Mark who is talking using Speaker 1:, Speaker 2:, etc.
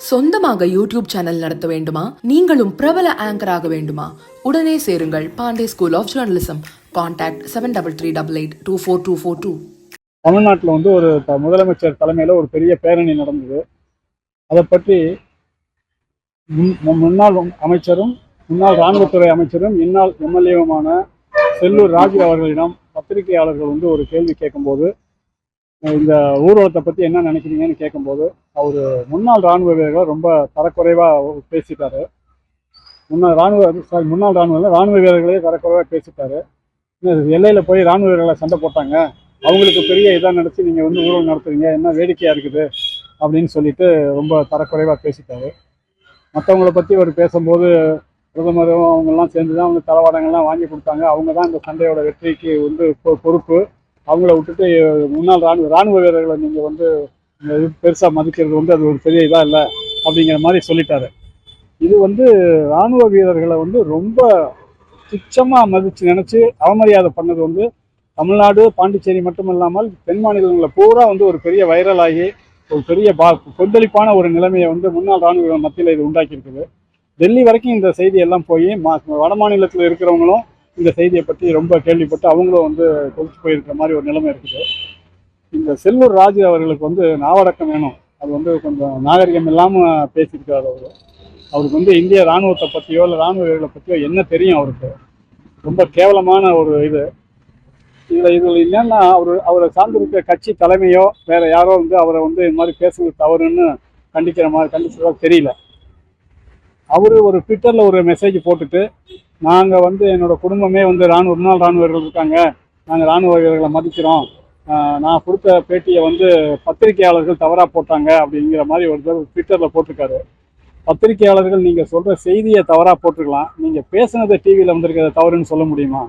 Speaker 1: சொந்தமாக YouTube channel நடத்த வேண்டுமா? நீங்களும் பிரபல ஆங்கர் ஆக வேண்டுமா? உடனே சேருங்கள் Pandey school of journalism. Contact 7388242242.
Speaker 2: தமிழ்நாட்டில் ஒரு முதலமைச்சர் தலைமையில் ஒரு பெரிய பேரணி நடந்தது. அதை பற்றி முன்னாள் அமைச்சரும் முன்னாள் இராணுவத்துறை அமைச்சரும் முன்னாள் எம்எல்ஏவுமான செல்லூர் ராஜு அவர்களிடம் பத்திரிகையாளர்கள் ஒரு கேள்வி கேட்கும்போது, இந்த ஊர்வலத்தை பற்றி என்ன நினைக்கிறீங்கன்னு கேட்கும்போது, அவர் முன்னாள் இராணுவ வீரர்கள் ரொம்ப தரக்குறைவாக பேசிட்டாரு. இராணுவ வீரர்களே தரக்குறைவாக பேசிட்டாரு. எல்லையில் போய் இராணுவ வீரர்களை சண்டை போட்டாங்க, அவங்களுக்கு பெரிய இதாக நினச்சி நீங்கள் ஊர்வலம் நடத்துறீங்க, என்ன வேடிக்கையாக இருக்குது அப்படின்னு சொல்லிட்டு ரொம்ப தரக்குறைவாக பேசிட்டாரு. மற்றவங்கள பற்றி அவர் பேசும்போது, பிரதமரும் அவங்கெல்லாம் சேர்ந்து தான் அவங்க தளவாடங்கள்லாம் வாங்கி கொடுத்தாங்க, அவங்க தான் இந்த சண்டையோட வெற்றிக்கு பொறுப்பு, அவங்கள விட்டுட்டு முன்னாள் இராணுவ வீரர்களை நீங்கள் பெருசாக மதிக்கிறது அது ஒரு பெரிய இதாக இல்லை அப்படிங்கிற மாதிரி சொல்லிட்டாரு. இது இராணுவ வீரர்களை ரொம்ப துச்சமாக மதித்து நினச்சி அவமரியாதை பண்ணது தமிழ்நாடு, பாண்டிச்சேரி மட்டும் இல்லாமல் தென் மாநிலங்களில் பூரா ஒரு பெரிய வைரலாகி ஒரு பெரிய கொந்தளிப்பான ஒரு நிலைமையை முன்னாள் இராணுவ மத்தியில் இது உண்டாக்கியிருக்குது. டெல்லி வரைக்கும் இந்த செய்தி எல்லாம் போய் வட மாநிலத்தில் இருக்கிறவங்களும் இந்த செய்தியை பற்றி ரொம்ப கேள்விப்பட்டு அவங்களும் கொதிச்சு போயிருக்கிற மாதிரி ஒரு நிலைமை இருக்குது. இந்த செல்லூர் ராஜு அவர்களுக்கு நாவடக்கம் வேணும். அது கொஞ்சம் நாகரிகம் இல்லாமல் பேசியிருக்காரு. அவருக்கு இந்திய இராணுவத்தை பற்றியோ இல்லை இராணுவ வீரர்களை பற்றியோ என்ன தெரியும்? அவருக்கு ரொம்ப கேவலமான ஒரு இதில் என்னன்னா, அவரை சார்ந்திருக்கிற கட்சி தலைமையோ வேற யாரோ அவரை இது மாதிரி பேசுறது தவறுன்னு கண்டிக்கிறதா தெரியல. அவரு ஒரு ட்விட்டரில் ஒரு மெசேஜ் போட்டுட்டு, நாங்கள் என்னோட குடும்பமே முன்னாள் இராணுவ வீரர்கள் இருக்காங்க, நாங்கள் இராணுவ வீரர்களை மதிக்கிறோம், நான் கொடுத்த பேட்டியை பத்திரிகையாளர்கள் தவறாக போட்டாங்க அப்படிங்கிற மாதிரி ஒரு ட்விட்டரில் போட்டிருக்காரு. பத்திரிகையாளர்கள் நீங்கள் சொல்கிற செய்தியை தவறாக போட்டுக்கலாம், நீங்கள் பேசுனதை டிவியில் வந்திருக்கிறத தவறுன்னு சொல்ல முடியுமா?